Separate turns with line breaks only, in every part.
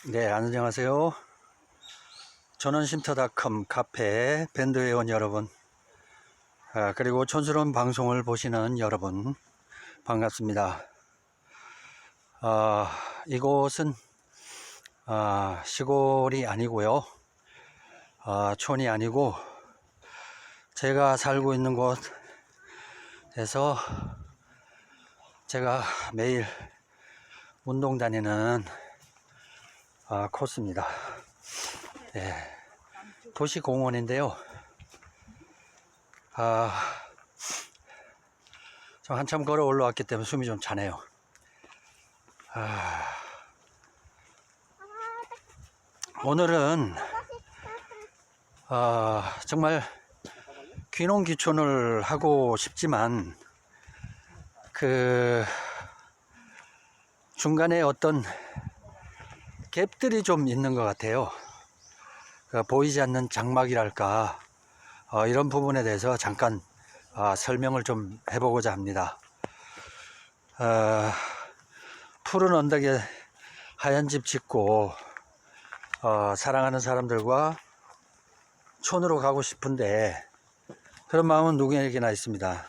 네, 안녕하세요. 전원쉼터닷컴 카페 밴드회원 여러분, 그리고 촌스러운 방송을 보시는 여러분, 반갑습니다. 이곳은 시골이 아니고요, 촌이 아니고 제가 살고 있는 곳에서 제가 매일 운동 다니는 코스입니다. 네, 도시공원인데요. 좀 한참 걸어 올라왔기 때문에 숨이 좀 차네요. 오늘은 정말 귀농귀촌을 하고 싶지만 그 중간에 어떤 갭들이 좀 있는 것 같아요. 보이지 않는 장막이랄까, 이런 부분에 대해서 잠깐 설명을 좀 해보고자 합니다. 푸른 언덕에 하얀 집 짓고 사랑하는 사람들과 촌으로 가고 싶은데 그런 마음은 누구에게나 있습니다.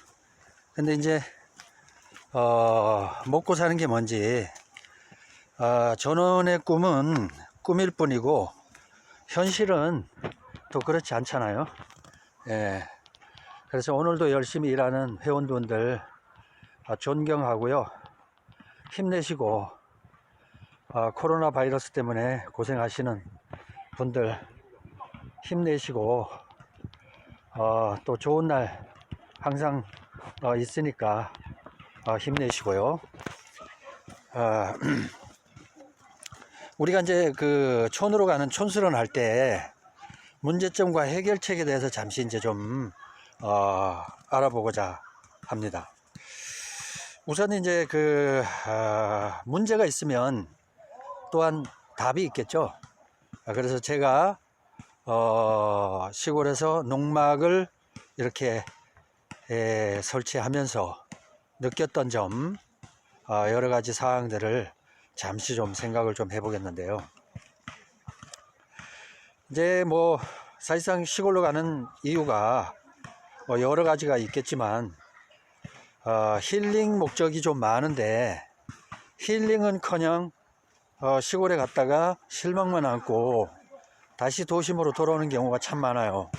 근데 이제 먹고 사는 게 뭔지, 전원의 꿈은 꿈일 뿐이고 현실은 또 그렇지 않잖아요. 예. 그래서 오늘도 열심히 일하는 회원분들 존경하고요. 힘내시고, 코로나 바이러스 때문에 고생하시는 분들 힘내시고, 또 좋은 날 항상 있으니까 힘내시고요. 우리가 이제 그 촌으로 가는 촌스런 할 때 문제점과 해결책에 대해서 잠시 이제 좀 알아보고자 합니다. 우선 이제 그 문제가 있으면 또한 답이 있겠죠. 그래서 제가 시골에서 농막을 이렇게 설치하면서 느꼈던 점, 여러 가지 사항들을 잠시 좀 생각을 좀 해보겠는데요. 이제 뭐 사실상 시골로 가는 이유가 여러 가지가 있겠지만 힐링 목적이 좀 많은데 힐링은커녕 시골에 갔다가 실망만 안고 다시 도심으로 돌아오는 경우가 참 많아요.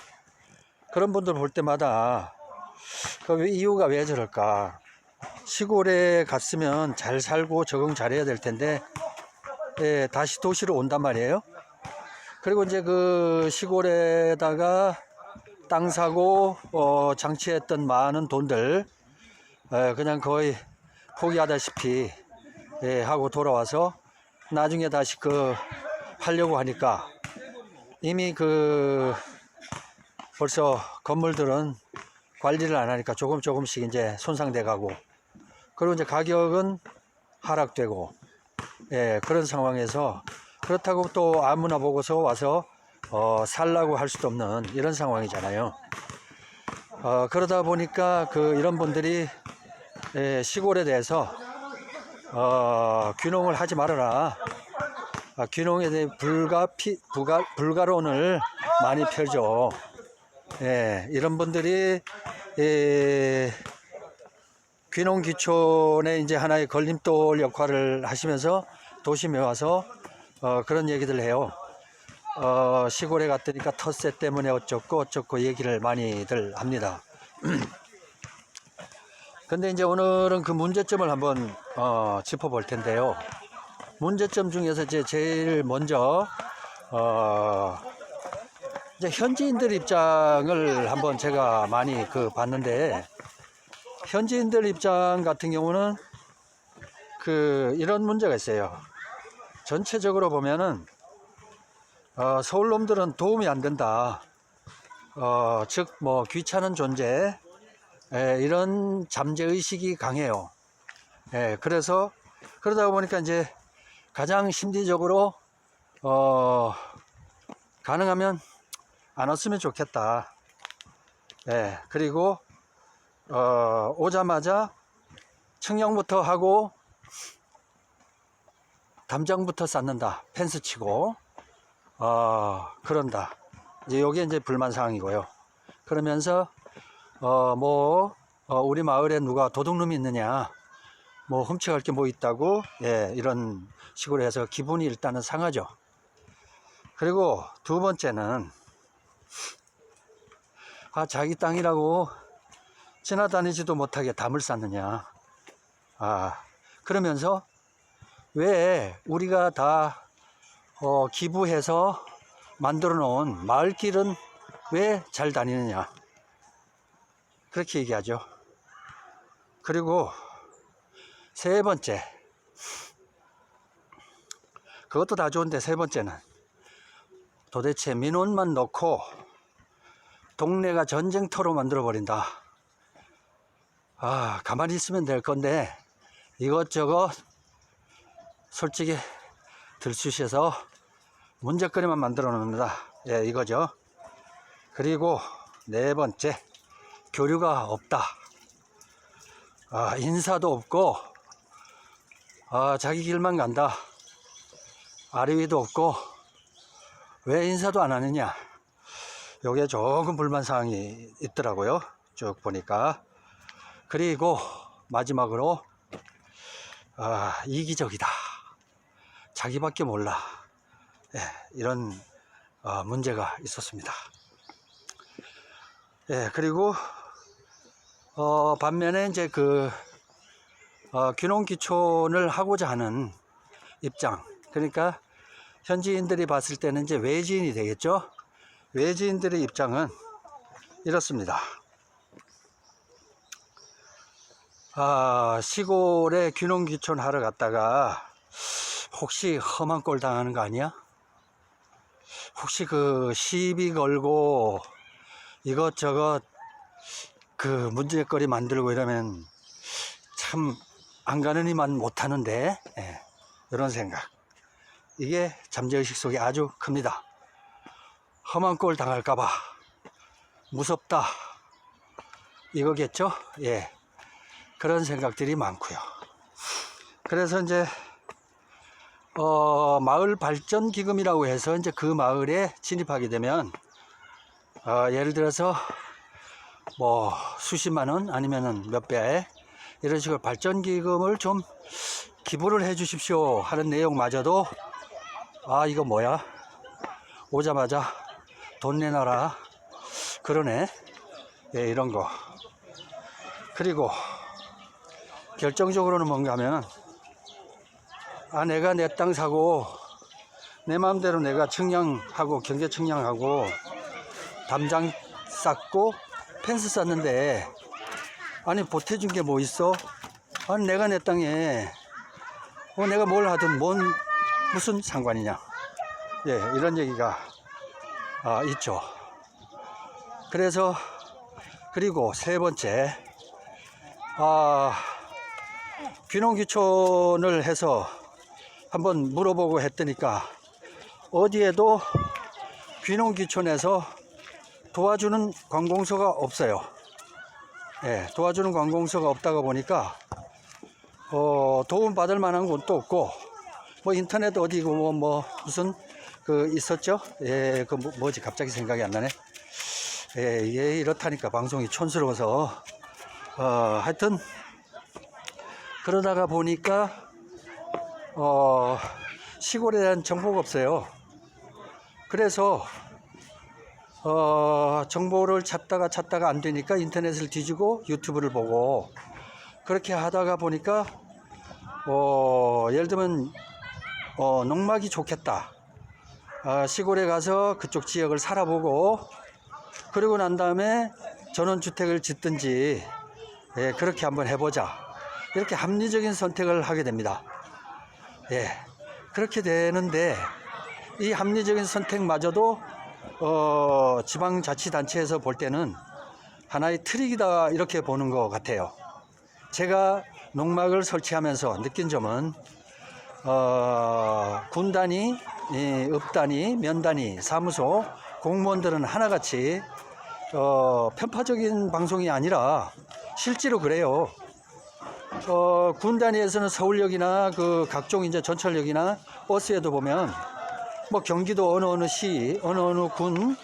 그런 분들 볼 때마다 그 이유가 왜 저럴까? 시골에 갔으면 잘 살고 적응 잘해야 될 텐데 다시 도시로 온단 말이에요. 그리고 이제 그 시골에다가 땅 사고 장치했던 많은 돈들 그냥 거의 포기하다시피 하고 돌아와서 나중에 다시 하려고 하니까 이미 벌써 건물들은 관리를 안 하니까 조금씩 이제 손상돼 가고, 그리고 이제 가격은 하락되고, 그런 상황에서 그렇다고 또 아무나 보고서 와서 살라고 할 수도 없는 이런 상황이잖아요. 그러다 보니까 이런 분들이 시골에 대해서 귀농을 하지 말아라, 귀농에 대해 불가론을 많이 펴죠. 이런 분들이 귀농귀촌의 이제 하나의 걸림돌 역할을 하시면서 도심에 와서 그런 얘기들 해요. 시골에 갔더니까 텃세 때문에 어쩌고 얘기를 많이들 합니다. 근데 이제 오늘은 그 문제점을 한번 짚어볼 텐데요. 문제점 중에서 이제 제일 먼저 이제 현지인들 입장을 한번 제가 많이 봤는데, 현지인들 입장 같은 경우는 이런 문제가 있어요. 전체적으로 보면은 서울 놈들은 도움이 안 된다. 즉 뭐 귀찮은 존재, 이런 잠재의식이 강해요. 그래서 그러다 보니까 이제 가장 심리적으로 가능하면 안 왔으면 좋겠다. 그리고 오자마자 측량부터 하고 담장부터 쌓는다. 펜스 치고 그런다. 이제 요게 이제 불만 사항이고요. 그러면서 우리 마을에 누가 도둑놈이 있느냐, 뭐 훔쳐갈 게 뭐 있다고, 예, 이런 식으로 해서 기분이 일단은 상하죠. 그리고 두 번째는 자기 땅이라고 지나다니지도 못하게 담을 쌓느냐. 그러면서 왜 우리가 다 기부해서 만들어 놓은 마을길은 왜 잘 다니느냐, 그렇게 얘기하죠. 그리고 세 번째, 그것도 다 좋은데 세 번째는 도대체 민원만 넣고 동네가 전쟁터로 만들어 버린다. 가만히 있으면 될 건데 이것저것 솔직히 들쑤셔서 문제거리만 만들어 놓는다. 예, 이거죠. 그리고 네 번째, 교류가 없다. 인사도 없고 자기 길만 간다. 아래 위도 없고 왜 인사도 안 하느냐. 요게 조금 불만사항이 있더라고요, 쭉 보니까. 그리고 마지막으로 이기적이다. 자기밖에 몰라. 예, 이런 문제가 있었습니다. 예, 그리고 반면에 이제 귀농귀촌을 하고자 하는 입장, 그러니까 현지인들이 봤을 때는 이제 외지인이 되겠죠. 외지인들의 입장은 이렇습니다. 시골에 귀농귀촌 하러 갔다가 혹시 험한 꼴 당하는 거 아니야? 혹시 시비 걸고 이것저것 문제거리 만들고 이러면 참 안 가느니만 못하는데, 예, 이런 생각. 이게 잠재의식 속에 아주 큽니다. 험한 꼴 당할까봐 무섭다, 이거겠죠. 예, 그런 생각들이 많고요. 그래서 이제 마을 발전 기금이라고 해서 이제 그 마을에 진입하게 되면 예를 들어서 뭐 수십만 원 아니면은 몇 배, 이런 식으로 발전 기금을 좀 기부를 해 주십시오 하는 내용마저도 이거 뭐야, 오자마자 돈 내놔라 그러네. 예, 이런 거. 그리고 결정적으로는 뭔가 하면 내가 내 땅 사고 내 마음대로 내가 측량하고 경계 측량하고 담장 쌓고 펜스 쌓는데 보태준 게 뭐 있어? 내가 내 땅에 내가 뭘 하든 무슨 상관이냐. 예, 이런 얘기가 있죠. 그래서 그리고 세 번째, 귀농귀촌을 해서 한번 물어보고 했더니까 어디에도 귀농귀촌에서 도와주는 관공서가 없어요. 예, 도와주는 관공서가 없다가 보니까 도움 받을 만한 곳도 없고, 뭐 인터넷 어디고 무슨 있었죠. 예, 뭐지 갑자기 생각이 안 나네. 예, 이게 이렇다니까 방송이 촌스러워서 하여튼 그러다가 보니까 시골에 대한 정보가 없어요. 그래서 정보를 찾다가 안 되니까 인터넷을 뒤지고 유튜브를 보고 그렇게 하다가 보니까 예를 들면 농막이 좋겠다. 시골에 가서 그쪽 지역을 살아보고 그리고 난 다음에 전원주택을 짓든지, 예, 그렇게 한번 해보자. 이렇게 합리적인 선택을 하게 됩니다. 예, 그렇게 되는데 이 합리적인 선택마저도 지방자치단체에서 볼 때는 하나의 트릭이다, 이렇게 보는 것 같아요. 제가 농막을 설치하면서 느낀 점은 군 단위, 읍 단위, 면 단위, 사무소 공무원들은 하나같이 편파적인 방송이 아니라 실제로 그래요. 군 단위에서는 서울역이나 그 각종 이제 전철역이나 버스에도 보면 뭐 경기도 어느 시, 어느 군,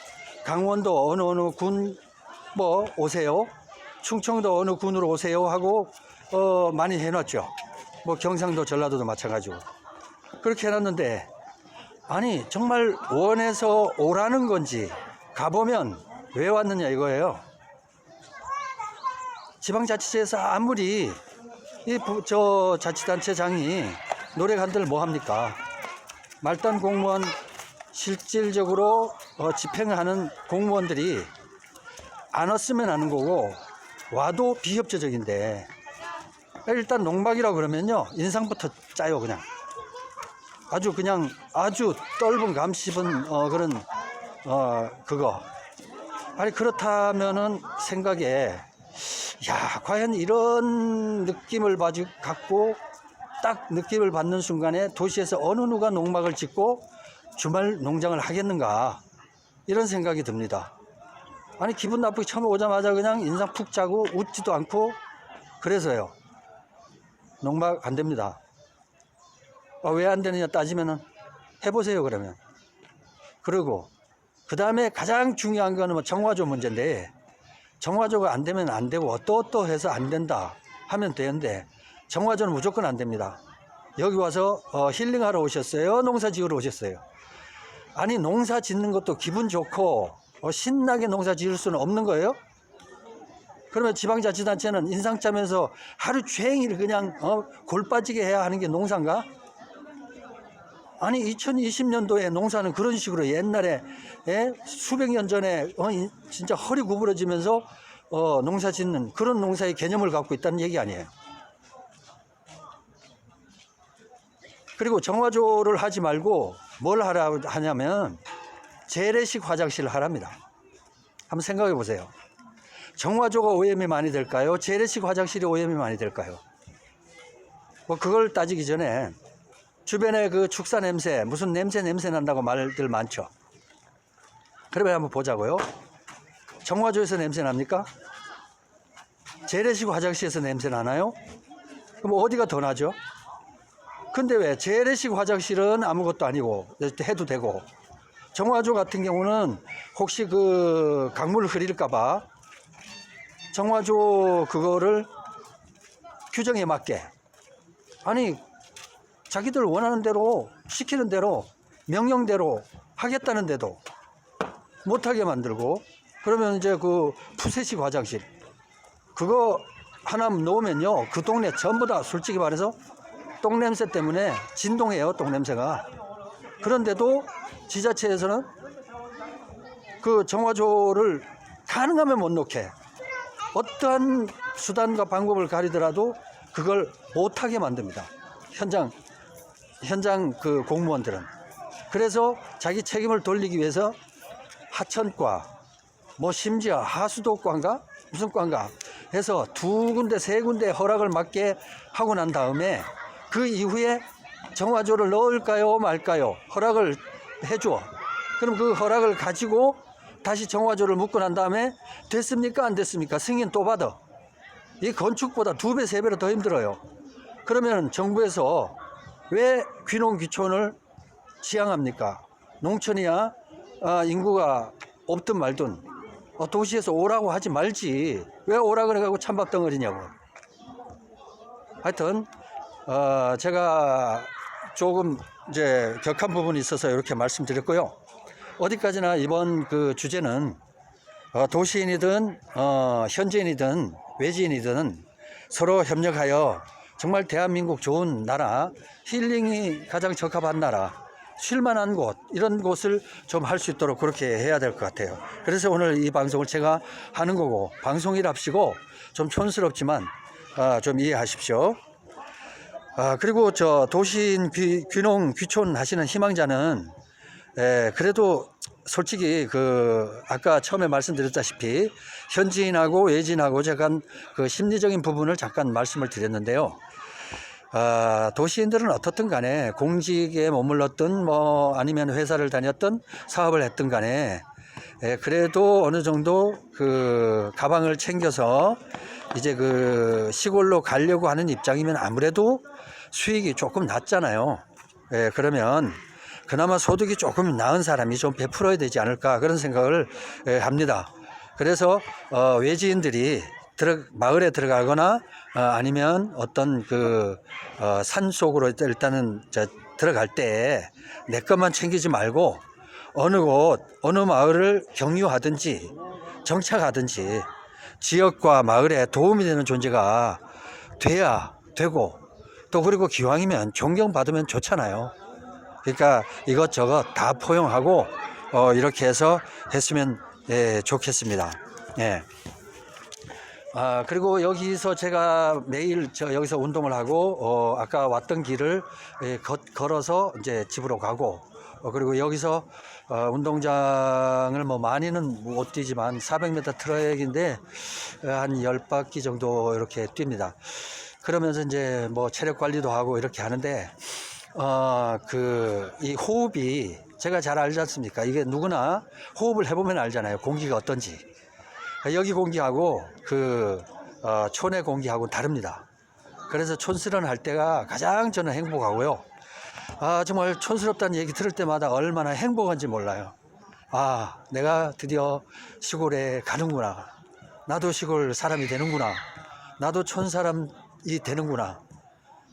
강원도 어느 군 뭐 오세요. 충청도 어느 군으로 오세요 하고 많이 해놨죠. 뭐 경상도, 전라도도 마찬가지고. 그렇게 해놨는데 아니 정말 원해서 오라는 건지 가보면 왜 왔느냐 이거예요. 지방자치제에서 아무리 저 자치단체장이 노력한들 뭐합니까? 말단 공무원 실질적으로 집행하는 공무원들이 안 왔으면 하는 거고 와도 비협조적인데 일단 농박이라고 그러면요 인상부터 짜요. 그냥 아주 떫은 감 씹은 그런 그거. 아니 그렇다면은 생각에 야 과연 이런 느낌을 갖고 딱 느낌을 받는 순간에 도시에서 어느 누가 농막을 짓고 주말 농장을 하겠는가 이런 생각이 듭니다. 아니 기분 나쁘게 처음 오자마자 그냥 인상 푹 짜고 웃지도 않고 그래서요 농막 안 됩니다. 왜 안 되느냐 따지면은 해보세요 그러면. 그리고 그 다음에 가장 중요한 거는 뭐 정화조 문제인데 정화조가 안 되면 안 되고 어떠해서 안 된다 하면 되는데 정화조는 무조건 안 됩니다. 여기 와서 힐링하러 오셨어요? 농사 지으러 오셨어요? 아니 농사 짓는 것도 기분 좋고 신나게 농사 지을 수는 없는 거예요? 그러면 지방자치단체는 인상 짜면서 하루 종일 그냥 골 빠지게 해야 하는 게 농사인가? 아니 2020년도에 농사는 그런 식으로 옛날에 수백 년 전에 진짜 허리 구부러지면서 농사 짓는 그런 농사의 개념을 갖고 있다는 얘기 아니에요. 그리고 정화조를 하지 말고 뭘 하냐면 재래식 화장실을 하랍니다. 한번 생각해 보세요. 정화조가 오염이 많이 될까요? 재래식 화장실이 오염이 많이 될까요? 뭐 그걸 따지기 전에 주변에 그 축사 냄새, 무슨 냄새 난다고 말들 많죠. 그러면 한번 보자고요. 정화조에서 냄새 납니까? 재래식 화장실에서 냄새 나나요? 그럼 어디가 더 나죠? 근데 왜 재래식 화장실은 아무것도 아니고 해도 되고 정화조 같은 경우는 혹시 그 강물을 흐릴까봐 정화조 그거를 규정에 맞게 아니 자기들 원하는 대로 시키는 대로 명령대로 하겠다는데도 못하게 만들고 그러면 이제 그 푸세식 화장실 그거 하나 놓으면요 그 동네 전부 다 솔직히 말해서 똥냄새 때문에 진동해요. 똥냄새가. 그런데도 지자체에서는 그 정화조를 가능하면 못 놓게 어떠한 수단과 방법을 가리더라도 그걸 못하게 만듭니다. 현장 그 공무원들은. 그래서 자기 책임을 돌리기 위해서 하천과 뭐 심지어 하수도과인가 무슨 과인가 해서 2군데 3군데 허락을 받게 하고 난 다음에 그 이후에 정화조를 넣을까요 말까요 허락을 해줘. 그럼 그 허락을 가지고 다시 정화조를 묻고 난 다음에 됐습니까 안 됐습니까 승인 또 받아. 이 건축보다 2배 3배로 더 힘들어요. 그러면 정부에서 왜 귀농 귀촌을 지향합니까? 농촌이야 인구가 없든 말든 도시에서 오라고 하지 말지 왜 오라 그래가지고 찬밥덩어리냐고. 하여튼 제가 조금 이제 격한 부분이 있어서 이렇게 말씀드렸고요. 어디까지나 이번 그 주제는 도시인이든 현지인이든 외지인이든 서로 협력하여 정말 대한민국 좋은 나라, 힐링이 가장 적합한 나라, 쉴만한 곳 이런 곳을 좀 할 수 있도록 그렇게 해야 될 것 같아요. 그래서 오늘 이 방송을 제가 하는 거고 방송이랍시고 좀 촌스럽지만 좀 이해하십시오. 그리고 저 도시인 귀농 귀촌 하시는 희망자는 그래도 솔직히 그 아까 처음에 말씀드렸다시피 현지인하고 외지인하고 제가 그 심리적인 부분을 잠깐 말씀을 드렸는데요. 도시인들은 어떻든 간에 공직에 머물렀든 뭐 아니면 회사를 다녔든 사업을 했든 간에 그래도 어느 정도 그 가방을 챙겨서 이제 그 시골로 가려고 하는 입장이면 아무래도 수익이 조금 낮잖아요. 예, 그러면 그나마 소득이 조금 나은 사람이 좀 베풀어야 되지 않을까 그런 생각을 합니다. 그래서 외지인들이 마을에 들어가거나 아니면 어떤 그 산 속으로 일단은 들어갈 때 내 것만 챙기지 말고 어느 곳 어느 마을을 경유하든지 정착하든지 지역과 마을에 도움이 되는 존재가 돼야 되고, 또 그리고 기왕이면 존경받으면 좋잖아요. 그러니까 이것저것 다 포용하고 이렇게 해서 했으면 좋겠습니다. 예. 그리고 여기서 제가 매일 여기서 운동을 하고 아까 왔던 길을 걸어서 이제 집으로 가고, 그리고 여기서 운동장을 뭐 많이는 못 뛰지만 400m 트랙인데 한 10바퀴 정도 이렇게 뜁니다. 그러면서 이제 뭐 체력 관리도 하고 이렇게 하는데 이 호흡이 제가 잘 알지 않습니까? 이게 누구나 호흡을 해보면 알잖아요. 공기가 어떤지. 여기 공기하고 촌의 공기하고 다릅니다. 그래서 촌스런 할 때가 가장 저는 행복하고요. 정말 촌스럽다는 얘기 들을 때마다 얼마나 행복한지 몰라요. 내가 드디어 시골에 가는구나. 나도 시골 사람이 되는구나. 나도 촌 사람이 되는구나.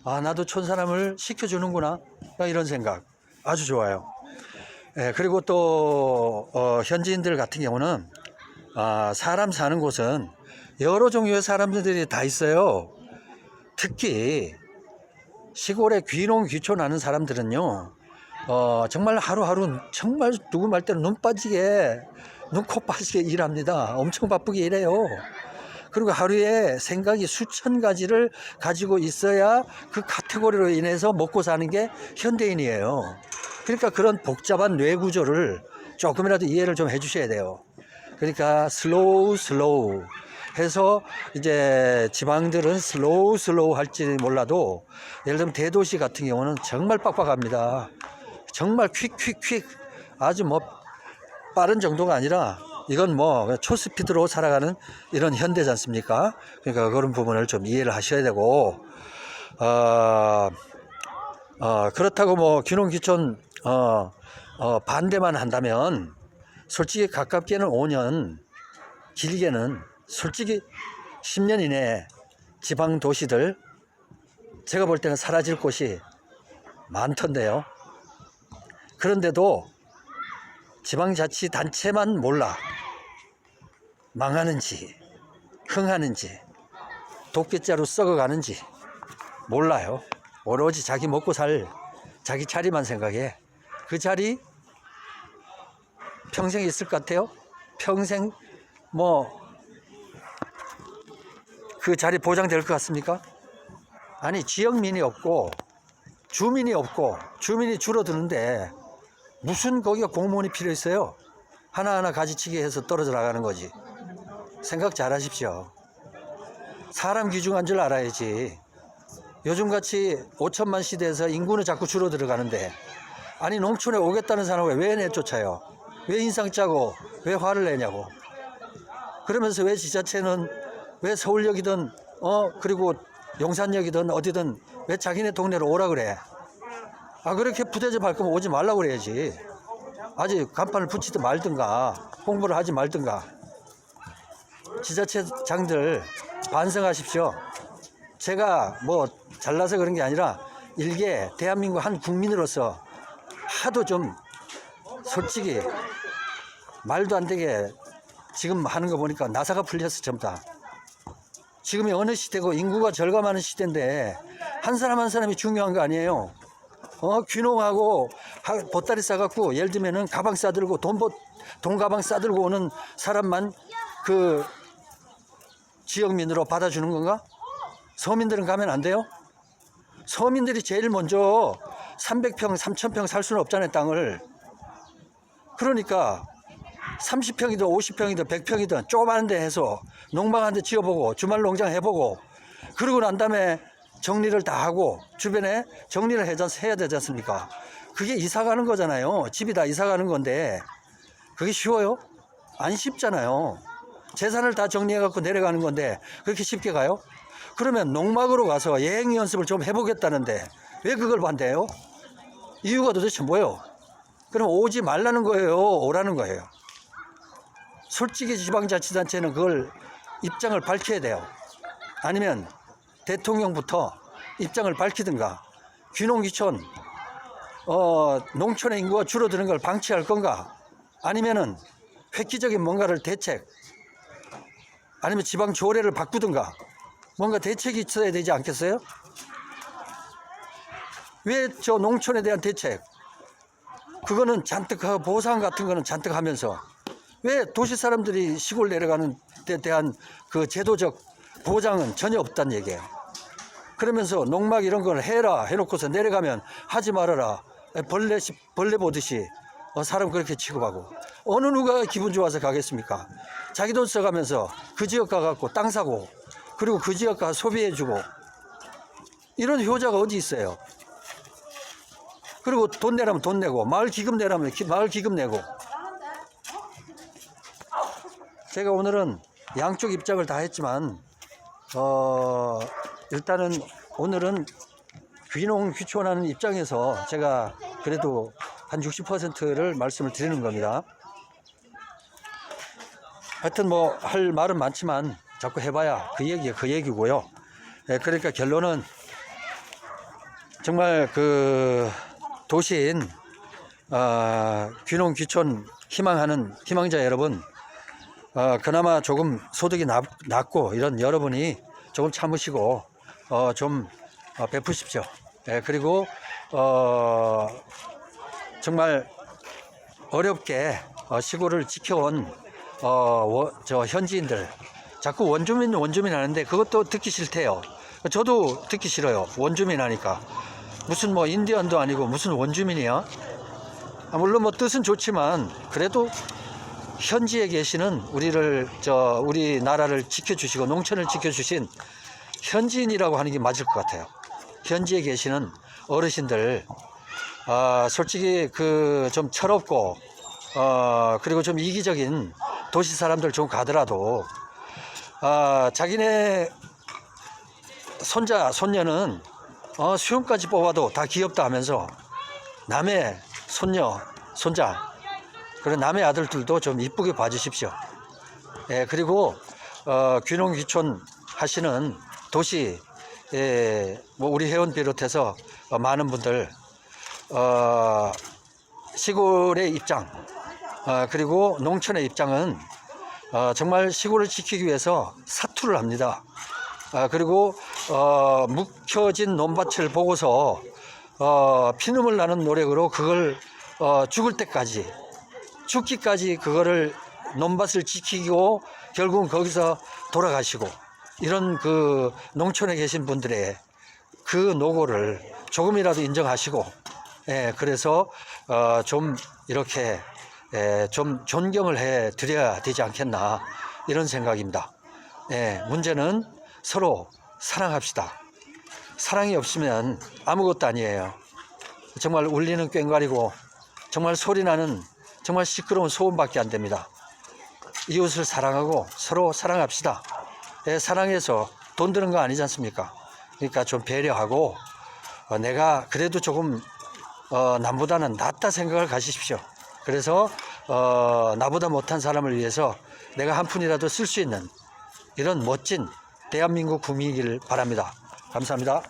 나도 촌 사람을 시켜주는구나. 이런 생각 아주 좋아요. 그리고 또 현지인들 같은 경우는 사람 사는 곳은 여러 종류의 사람들이 다 있어요. 특히 시골에 귀농 귀촌하는 사람들은요, 정말 하루하루 정말 누구 말 때는 눈 코 빠지게 일합니다. 엄청 바쁘게 일해요. 그리고 하루에 생각이 수천 가지를 가지고 있어야 그 카테고리로 인해서 먹고 사는 게 현대인이에요. 그러니까 그런 복잡한 뇌 구조를 조금이라도 이해를 좀 해주셔야 돼요. 그러니까 슬로우 해서 이제 지방들은 슬로우 할지 몰라도, 예를 들면 대도시 같은 경우는 정말 빡빡합니다. 정말 퀵 아주 뭐 빠른 정도가 아니라 이건 뭐 초스피드로 살아가는 이런 현대지 않습니까? 그러니까 그런 부분을 좀 이해를 하셔야 되고, 그렇다고 뭐 귀농귀촌 반대만 한다면 솔직히 가깝게는 5년, 길게는 솔직히 10년 이내에 지방 도시들 제가 볼 때는 사라질 곳이 많던데요. 그런데도 지방자치단체만 몰라 망하는지 흥하는지 독개자로 썩어가는지 몰라요. 오로지 자기 먹고 살 자기 자리만 생각해. 그 자리 평생 있을 것 같아요? 평생 뭐 그 자리 보장될 것 같습니까? 아니, 지역민이 없고 주민이 없고 주민이 줄어드는데 무슨 거기가 공무원이 필요 있어요? 하나하나 가지치기 해서 떨어져 나가는 거지. 생각 잘 하십시오. 사람 귀중한 줄 알아야지. 요즘같이 5천만 시대에서 인구는 자꾸 줄어들어가는데, 아니 농촌에 오겠다는 사람을 왜 내쫓아요? 왜 인상 짜고 왜 화를 내냐고. 그러면서 왜 지자체는 왜 서울역이든 그리고 용산역이든 어디든 왜 자기네 동네로 오라 그래? 그렇게 부대접할 거면 오지 말라고 그래야지. 아직 간판을 붙이든 말든가 홍보를 하지 말든가. 지자체장들 반성하십시오. 제가 뭐 잘나서 그런 게 아니라 일개 대한민국 한 국민으로서 하도 좀 솔직히 말도 안 되게 지금 하는 거 보니까 나사가 풀렸어. 전부 다. 지금이 어느 시대고 인구가 절감하는 시대인데 한 사람 한 사람이 중요한 거 아니에요. 귀농하고 보따리 싸갖고 예를 들면은 가방 싸들고 돈 가방 싸들고 오는 사람만 그 지역민으로 받아주는 건가? 서민들은 가면 안 돼요? 서민들이 제일 먼저 300평, 3000평 살 수는 없잖아요, 땅을. 그러니까 30평이든 50평이든 100평이든 조그마한 데 해서 농방 한 대 지어보고 주말 농장 해보고, 그러고 난 다음에 정리를 다 하고 주변에 정리를 해야 되지 않습니까? 그게 이사 가는 거잖아요. 집이 다 이사 가는 건데 그게 쉬워요? 안 쉽잖아요. 재산을 다 정리해갖고 내려가는 건데 그렇게 쉽게 가요? 그러면 농막으로 가서 예행 연습을 좀 해보겠다는데 왜 그걸 반대해요? 이유가 도대체 뭐예요? 그럼 오지 말라는 거예요? 오라는 거예요? 솔직히 지방자치단체는 그걸 입장을 밝혀야 돼요. 아니면 대통령부터 입장을 밝히든가 귀농귀촌 농촌의 인구가 줄어드는 걸 방치할 건가, 아니면은 획기적인 뭔가를 대책, 아니면 지방 조례를 바꾸든가 뭔가 대책이 있어야 되지 않겠어요? 왜 저 농촌에 대한 대책, 그거는 잔뜩 하고 보상 같은 거는 잔뜩 하면서 왜 도시 사람들이 시골 내려가는 데 대한 그 제도적 보장은 전혀 없다는 얘기예요. 그러면서 농막 이런 걸 해라 해놓고서 내려가면 하지 말아라, 벌레 보듯이 사람 그렇게 취급하고 어느 누가 기분 좋아서 가겠습니까? 자기 돈 써가면서 그 지역 가갖고 땅 사고 그리고 그 지역 가 소비해주고 이런 효자가 어디 있어요? 그리고 돈 내라면 돈 내고 마을 기금 내라면 마을 기금 내고. 제가 오늘은 양쪽 입장을 다 했지만 일단은 오늘은 귀농 귀촌하는 입장에서 제가 그래도 한 60%를 말씀을 드리는 겁니다. 하여튼 뭐 할 말은 많지만 자꾸 해봐야 그 얘기가 그 얘기고요. 그러니까 결론은 정말 그 도시인 귀농 귀촌 희망하는 희망자 여러분, 그나마 조금 소득이 낮고 이런 여러분이 조금 참으시고 좀 베푸십시오. 그리고 정말 어렵게 시골을 지켜온 저 현지인들, 자꾸 원주민 하는데 그것도 듣기 싫대요. 저도 듣기 싫어요. 원주민 하니까 무슨 뭐 인디언도 아니고 무슨 원주민이야? 물론 뭐 뜻은 좋지만 그래도 현지에 계시는 우리 나라를 지켜주시고 농촌을 지켜주신 현지인이라고 하는 게 맞을 것 같아요. 현지에 계시는 어르신들, 솔직히 그 좀 철없고 그리고 좀 이기적인 도시 사람들 좀 가더라도 자기네 손자 손녀는 수염까지 뽑아도 다 귀엽다 하면서 남의 손녀 손자 그런 남의 아들들도 좀 이쁘게 봐주십시오. 그리고 귀농 귀촌 하시는 도시 뭐 우리 회원 비롯해서 많은 분들 시골의 입장 그리고 농촌의 입장은 정말 시골을 지키기 위해서 사투를 합니다. 그리고 묵혀진 논밭을 보고서 피눈물 나는 노력으로 그걸 죽을 때까지 죽기까지 그거를 논밭을 지키고 결국은 거기서 돌아가시고 이런 그 농촌에 계신 분들의 그 노고를 조금이라도 인정하시고 그래서 좀 이렇게 좀 존경을 해 드려야 되지 않겠나 이런 생각입니다. 문제는 서로 사랑합시다. 사랑이 없으면 아무것도 아니에요. 정말 울리는 꽹과리고 정말 소리나는 정말 시끄러운 소음밖에 안 됩니다. 이웃을 사랑하고 서로 사랑합시다. 사랑해서 돈 드는 거 아니지 않습니까? 그러니까 좀 배려하고 내가 그래도 조금 남보다는 낫다 생각을 가지십시오. 그래서 나보다 못한 사람을 위해서 내가 한 푼이라도 쓸 수 있는 이런 멋진 대한민국 국민이길 바랍니다. 감사합니다.